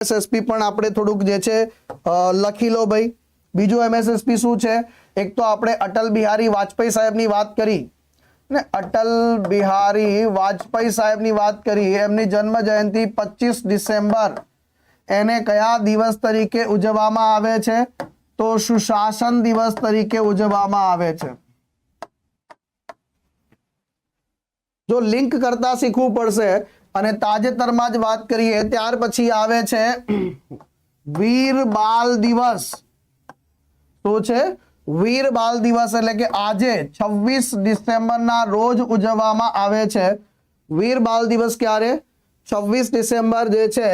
एमएसएसपी पण આપણે થોડુંક જે છે લખી લો ભાઈ। બીજું એમએસએસપી શું છે? એક તો આપણે અટલ બિહારી વાજપેયી સાહેબની વાત કરી ને, અટલ બિહારી વાજપેયી સાહેબની વાત કરી, એમની જન્મ જયંતિ 25 ડિસેમ્બર, એને કયા દિવસ તરીકે ઉજવવામાં આવે છે? તો સુશાસન દિવસ તરીકે ઉજવવામાં આવે છે। જો લિંક કરતા શીખવું પડશે। અને તાજેતરમાં જ વાત કરીએ ત્યાર પછી આવે છે વીર બાલ દિવસ। શું છે? વીર બાલ દિવસ એટલે કે આજે 26 ડિસેમ્બરના રોજ ઉજવવામાં આવે છે। વીર બાલ દિવસ ક્યારે? 26 ડિસેમ્બર જે છે,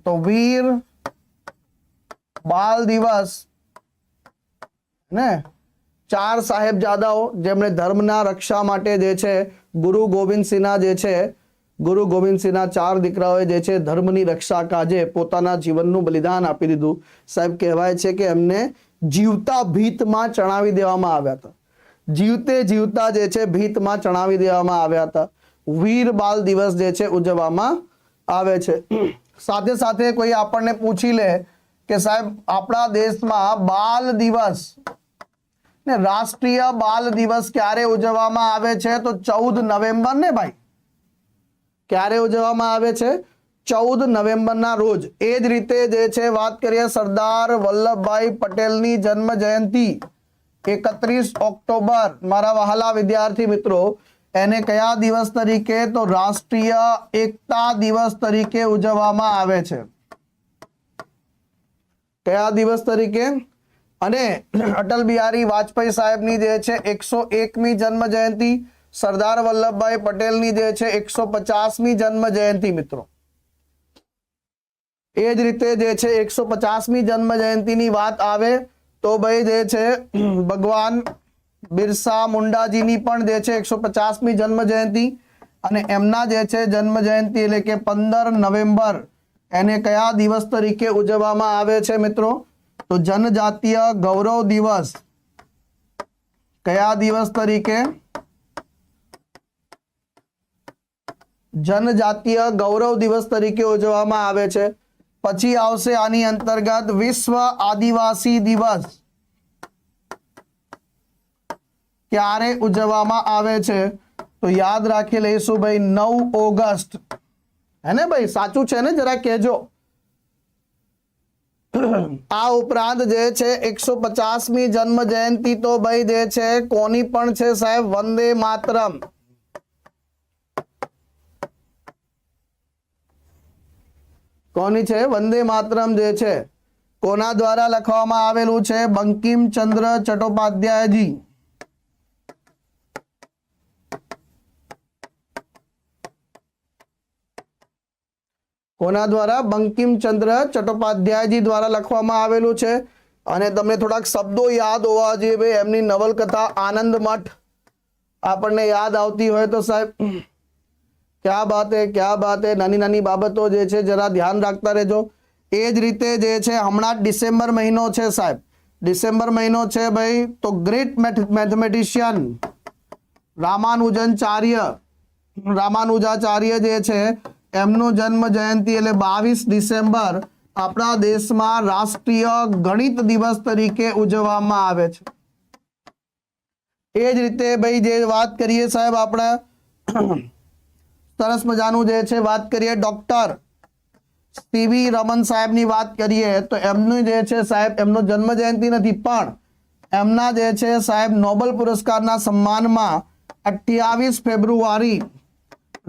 તો વીર બાલ દિવસ ને 4 સાહેબજાદાઓ જેમણે ધર્મના રક્ષા માટે જે છે ગુરુ ગોવિંદસિંહના જે છે, ગુરુ ગોવિંદસિંહના 4 દીકરાઓએ જે છે ધર્મની રક્ષા કાજે પોતાના જીવનનું બલિદાન આપી દીધું। સાહેબ કહેવાય છે કે એમને જીવતા ભીતમાં ચણાવી દેવામાં આવ્યા હતા। જીવતે જીવતા જે છે ભીતમાં ચણાવી દેવામાં આવ્યા હતા। વીર બાલ દિવસ જે છે ઉજવવામાં આવે છે। સાથે સાથે કોઈ આપણને પૂછી લે કે સાહેબ આપણા દેશમાં બાલ દિવસ ને રાષ્ટ્રીય બાલ દિવસ ક્યારે ઉજવવામાં આવે છે? તો 14 નવેમ્બર ને ભાઈ। ક્યારે ઉજવવામાં આવે છે? 14 નવેમ્બરના રોજ। એ જ રીતે જે છે વાત કરીએ સરદાર વલ્લભભાઈ પટેલની જન્મ જયંતિ 31 ઓક્ટોબર, મારા વહાલા વિદ્યાર્થી મિત્રો, એને કયા દિવસ તરીકે? તો રાષ્ટ્રીય એકતા દિવસ તરીકે ઉજવવામાં આવે છે। કયા દિવસ તરીકે? અને અટલ બિહારી વાજપેયી સાહેબની જે છે 101મી જન્મ જયંતિ, સરદાર વલ્લભભાઈ પટેલની જે છે 150મી જન્મ જયંતિ મિત્રો। એ જ રીતે જે છે 150મી જન્મ જયંતિની વાત આવે તો ભાઈ જે છે ભગવાન બિરસા મુંડાજીની પણ જે છે 150મી જન્મ જયંતિ, અને એમના જે છે જન્મ જયંતિ એટલે કે 15 નવેમ્બર, એને કયા દિવસ તરીકે ઉજવવામાં આવે છે મિત્રો? તો જનજાતીય ગૌરવ દિવસ। કયા દિવસ તરીકે? જનજાતીય ગૌરવ દિવસ તરીકે ઉજવવામાં આવે છે। પછી આવશે આની અંતર્ગત વિશ્વ આદિવાસી દિવસ। ક્યારે ઉજવવામાં આવે છે? તો યાદ રાખી લઈશું ભાઈ 9 ઓગસ્ટ, હે ને ભાઈ? સાચું છે ને? જરા કહેજો। આ ઉપરાંત જે છે 150મી જન્મ જયંતિ તો ભાઈ જે છે કોની પણ છે સાહેબ? વંદે માતરમ। કોની છે? વંદે માતરમ જે છે કોના દ્વારા લખવામાં આવેલું છે? બંકિમચંદ્ર ચટ્ટોપાધ્યાયજી। કોના દ્વારા? બંકિમચંદ્ર ચટ્ટોપાધ્યાયજી દ્વારા લખવામાં આવેલું છે। અને તમને થોડાક શબ્દો યાદ હોવા જોઈએ ભાઈ। એમની નવલકથા આનંદ મઠ આપણને યાદ આવતી હોય તો સાહેબ ક્યા બાત હે, ક્યા બાત હે। નાની નાની બાબતો જે છે જરા ધ્યાન રાખતા રહેજો। એ જ રીતે જે છે હમણાં ડિસેમ્બર મહિનો છે સાહેબ, ડિસેમ્બર મહિનો છે ભાઈ, તો ગ્રેટ મેથમેટિશિયન રામાનુજાચાર્ય જે છે એમનો જન્મ જયંતિ એટલે 22 ડિસેમ્બર આપણા દેશમાં રાષ્ટ્રીય ગણિત દિવસ તરીકે ઉજવવામાં આવે છે। એ જ રીતે ભાઈ જે વાત કરીએ સાહેબ આપણે સરસ મજાનું જે છે વાત કરીએ ડોક્ટર સીવી રમન સાહેબની વાત કરીએ તો એમનું જે છે સાહેબ એમનો જન્મ જયંતિ નથી, પણ એમના જે છે સાહેબ નોબેલ પુરસ્કારના સન્માનમાં 28 ફેબ્રુઆરી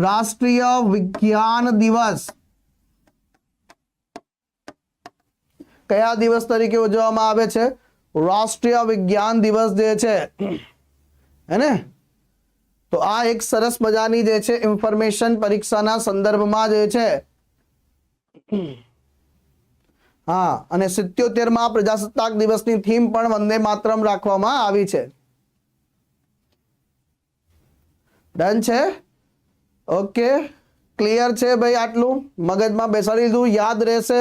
રાષ્ટ્રીય વિજ્ઞાન દિવસ કયા દિવસ તરીકે ઉજવવામાં આવે છે? રાષ્ટ્રીય વિજ્ઞાન દિવસ જે છે, હે ને? તો આ એક સરસ મજાની જે છે ઇન્ફોર્મેશન પરીક્ષાના સંદર્ભમાં જે છે, હા, અને 77માં પ્રજાસત્તાક દિવસની થીમ પણ વંદે માતરમ રાખવામાં આવી છે। ડન છે? ઓકે, ક્લિયર છે ભાઈ? આટલું મગજમાં બેસાડી દીધું, યાદ રહેશે?